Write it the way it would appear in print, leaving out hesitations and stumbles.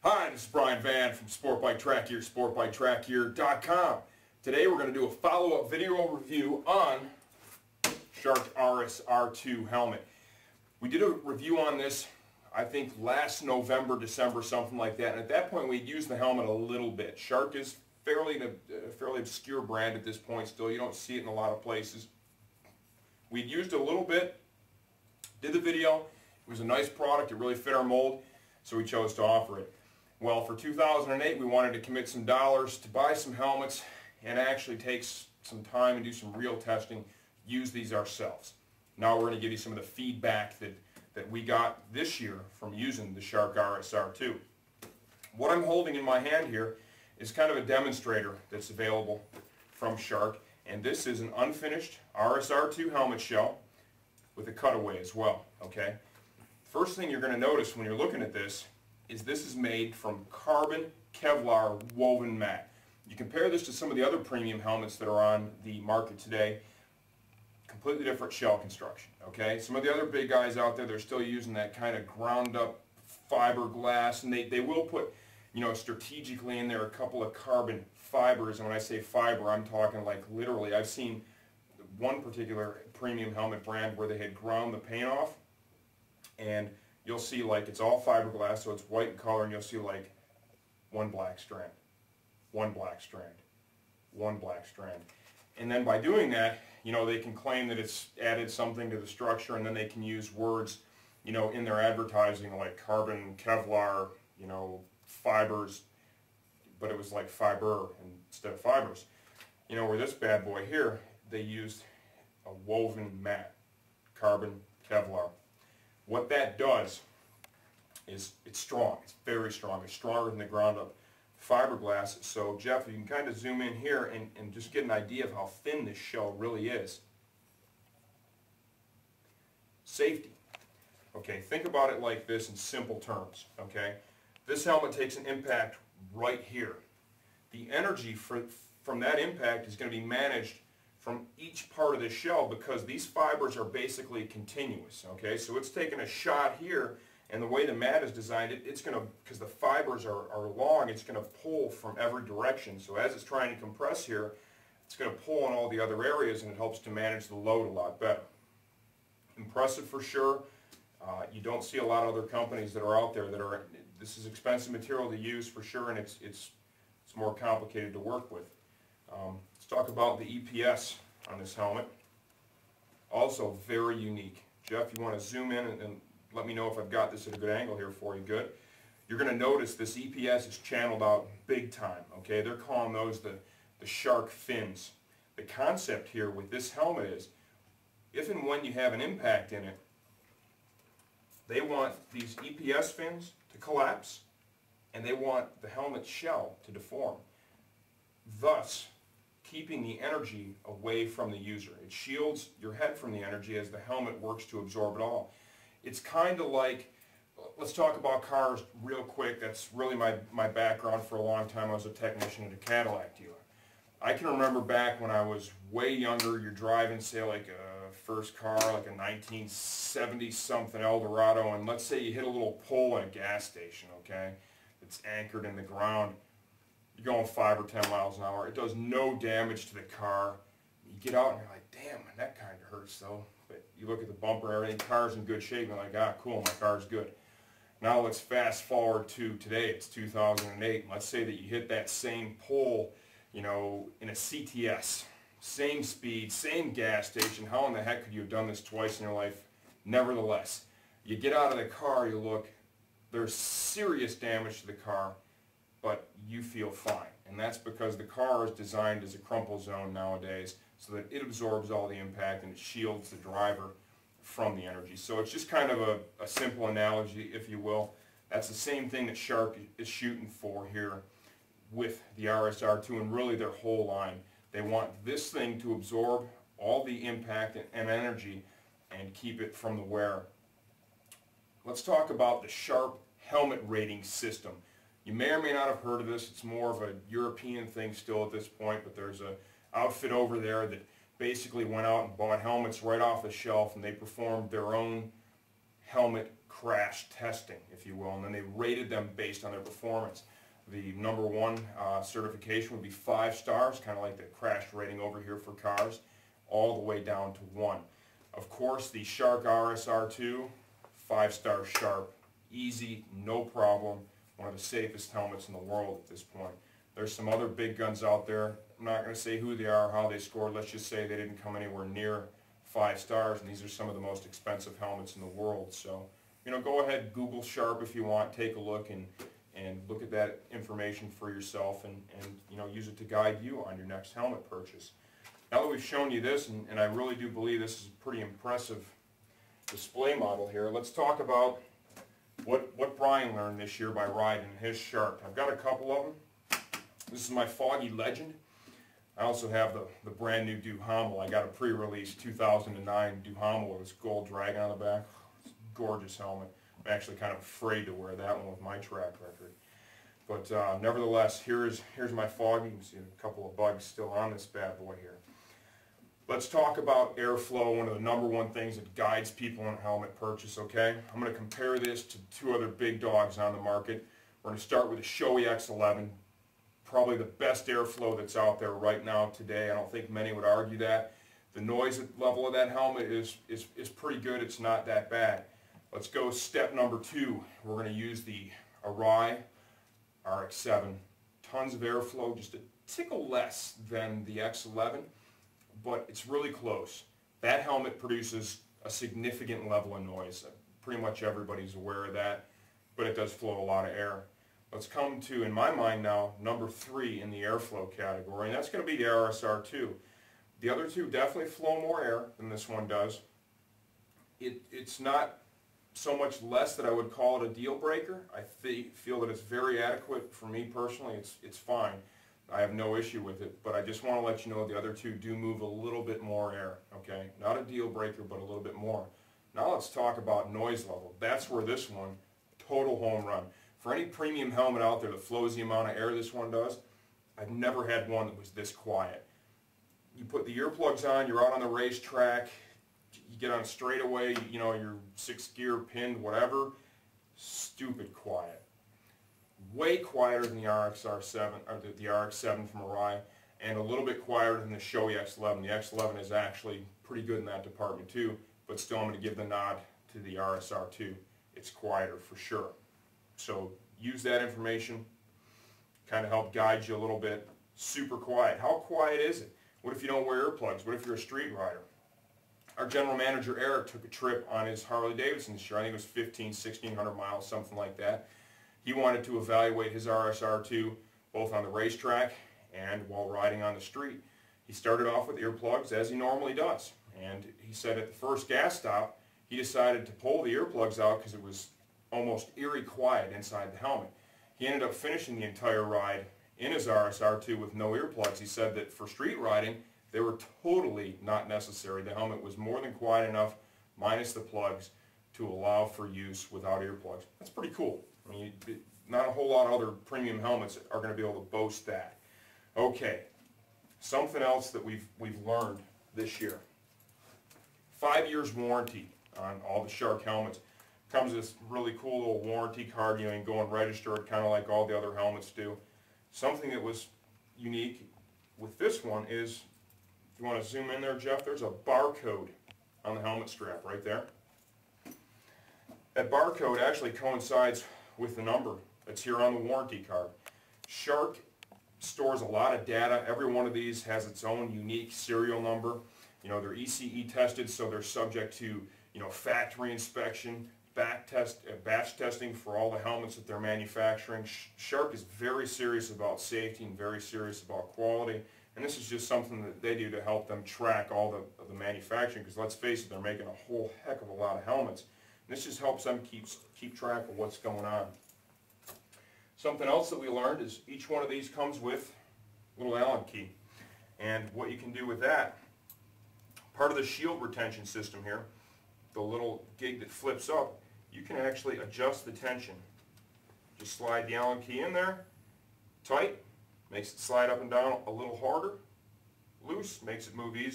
Hi, this is Brian Van from Sport Bike Track Gear, sportbiketrackgear.com. Today we're going to do a follow-up video review on Shark RSR2 helmet. We did a review on this, I think, last November, December, something like that. And at that point, we'd used the helmet a little bit. Shark is fairly obscure brand at this point still. You don't see it in a lot of places. We'd used it a little bit, did the video. It was a nice product. It really fit our mold, so we chose to offer it. Well, for 2008, we wanted to commit some dollars to buy some helmets and actually take some time and do some real testing, use these ourselves. Now we're going to give you some of the feedback that we got this year from using the Shark RSR2. What I'm holding in my hand here is kind of a demonstrator that's available from Shark, and this is an unfinished RSR2 helmet shell with a cutaway as well, okay? First thing you're going to notice when you're looking at this is made from carbon Kevlar woven mat. You compare this to some of the other premium helmets that are on the market today, completely different shell construction, okay? Some of the other big guys out there, they're still using that kind of ground up fiberglass, and they will put, you know, strategically in there a couple of carbon fibers, and when I say fiber, I'm talking like literally. I've seen one particular premium helmet brand where they had ground the paint off, and you'll see like it's all fiberglass, so it's white in color, and you'll see like one black strand, one black strand, one black strand. And then by doing that, you know, they can claim that it's added something to the structure, and then they can use words, you know, in their advertising like carbon Kevlar, you know, fibers, but it was like fiber instead of fibers. You know, where this bad boy here, they used a woven mat, carbon Kevlar. What that does is it's strong. It's very strong. It's stronger than the ground up fiberglass. So Jeff, you can kind of zoom in here and just get an idea of how thin this shell really is. Safety. Okay, think about it like this in simple terms. Okay, this helmet takes an impact right here. The energy from that impact is going to be managed from each part of the shell because these fibers are basically continuous, okay? So it's taking a shot here, and the way the mat is designed, it's going to, because the fibers are long, it's going to pull from every direction. So as it's trying to compress here, it's going to pull in all the other areas, and it helps to manage the load a lot better. Impressive for sure. You don't see a lot of other companies that are out there that are, this is expensive material to use for sure, and it's more complicated to work with. Let's talk about the EPS on this helmet. Also very unique. Jeff, you want to zoom in and let me know if I've got this at a good angle here for you. Good. You're going to notice this EPS is channeled out big time. Okay, they're calling those the shark fins. The concept here with this helmet is, if and when you have an impact in it, they want these EPS fins to collapse, and they want the helmet shell to deform, thus keeping the energy away from the user. It shields your head from the energy as the helmet works to absorb it all. It's kind of like, let's talk about cars real quick. That's really my background. For a long time I was a technician at a Cadillac dealer. I can remember back when I was way younger, you're driving, say, like a first car, like a 1970-something Eldorado, and let's say you hit a little pole in a gas station, okay? It's anchored in the ground. You're going 5 or 10 miles an hour. It does no damage to the car. You get out and you're like, damn, my neck kind of hurts though. But you look at the bumper and everything, car's in good shape, and you're like, ah, cool, my car's good. Now let's fast forward to today. It's 2008. And let's say that you hit that same pole, you know, in a CTS. Same speed, same gas station. How in the heck could you have done this twice in your life? Nevertheless, you get out of the car, you look, there's serious damage to the car, but you feel fine. And that's because the car is designed as a crumple zone nowadays so that it absorbs all the impact and it shields the driver from the energy. So it's just kind of a simple analogy, if you will. That's the same thing that Shark is shooting for here with the RSR2 and really their whole line. They want this thing to absorb all the impact and energy and keep it from the wearer. Let's talk about the Sharp helmet rating system. You may or may not have heard of this. It's more of a European thing still at this point, but there's an outfit over there that basically went out and bought helmets right off the shelf, and they performed their own helmet crash testing, if you will, and then they rated them based on their performance. The number one certification would be 5 stars, kind of like the crash rating over here for cars, all the way down to 1. Of course, the Shark RSR2, 5-star sharp, easy, no problem, one of the safest helmets in the world at this point. There's some other big guns out there. I'm not going to say who they are, how they scored. Let's just say they didn't come anywhere near 5 stars, and these are some of the most expensive helmets in the world. So, go ahead, Google Sharp if you want, take a look and look at that information for yourself and use it to guide you on your next helmet purchase. Now that we've shown you this, and I really do believe this is a pretty impressive display model here, let's talk about what Brian learned this year by riding his Shark. I've got a couple of them. This is my Foggy Legend. I also have the brand new Duhamel. I got a pre-release 2009 Duhamel with this gold dragon on the back. It's a gorgeous helmet. I'm actually kind of afraid to wear that one with my track record. But nevertheless, here's my Foggy. You can see a couple of bugs still on this bad boy here. Let's talk about airflow, one of the number one things that guides people in helmet purchase, okay? I'm going to compare this to 2 other big dogs on the market. We're going to start with the Shoei X11, probably the best airflow that's out there right now today. I don't think many would argue that. The noise level of that helmet is pretty good. It's not that bad. Let's go step number 2. We're going to use the Arai RX7. Tons of airflow, just a tickle less than the X11, but it's really close. That helmet produces a significant level of noise. Pretty much everybody's aware of that, but it does flow a lot of air. Let's come to, in my mind now, number 3 in the airflow category, and that's going to be the RSR2. The other two definitely flow more air than this one does. It's not so much less that I would call it a deal breaker. I feel that it's very adequate for me personally. It's fine. I have no issue with it, but I just want to let you know the other two do move a little bit more air, okay? Not a deal breaker, but a little bit more. Now let's talk about noise level. That's where this one, total home run. For any premium helmet out there that flows the amount of air this one does, I've never had one that was this quiet. You put the earplugs on, you're out on the racetrack, you get on a straightaway, your 6th gear pinned, whatever, stupid quiet. Way quieter than the RX-7 from Arai, and a little bit quieter than the Shoei X11. The X11 is actually pretty good in that department too, but still I'm going to give the nod to the RSR2. It's quieter for sure. So use that information, kind of help guide you a little bit. Super quiet. How quiet is it? What if you don't wear earplugs? What if you're a street rider? Our general manager, Eric, took a trip on his Harley Davidson this year. I think it was 1,600 miles, something like that. He wanted to evaluate his RSR2 both on the racetrack and while riding on the street. He started off with earplugs, as he normally does. And he said at the first gas stop, he decided to pull the earplugs out because it was almost eerie quiet inside the helmet. He ended up finishing the entire ride in his RSR2 with no earplugs. He said that for street riding, they were totally not necessary. The helmet was more than quiet enough, minus the plugs, to allow for use without earplugs. That's pretty cool. I mean, not a whole lot of other premium helmets are going to be able to boast that. Okay, something else that we've learned this year. 5 years warranty on all the Shark helmets. Comes this really cool little warranty card. You can go and register it kind of like all the other helmets do. Something that was unique with this one is, if you want to zoom in there, Jeff, there's a barcode on the helmet strap right there. That barcode actually coincides with the number that's here on the warranty card. Shark stores a lot of data. Every one of these has its own unique serial number. They're ECE tested, so they're subject to, factory inspection, batch testing for all the helmets that they're manufacturing. Shark is very serious about safety and very serious about quality, and this is just something that they do to help them track all the manufacturing, because let's face it, they're making a whole heck of a lot of helmets. And this just helps them keep track of what's going on. Something else that we learned is each one of these comes with a little Allen key, and what you can do with that, part of the shield retention system here, the little gig that flips up, you can actually adjust the tension. Just slide the Allen key in there, tight, makes it slide up and down a little harder, loose, makes it move easier.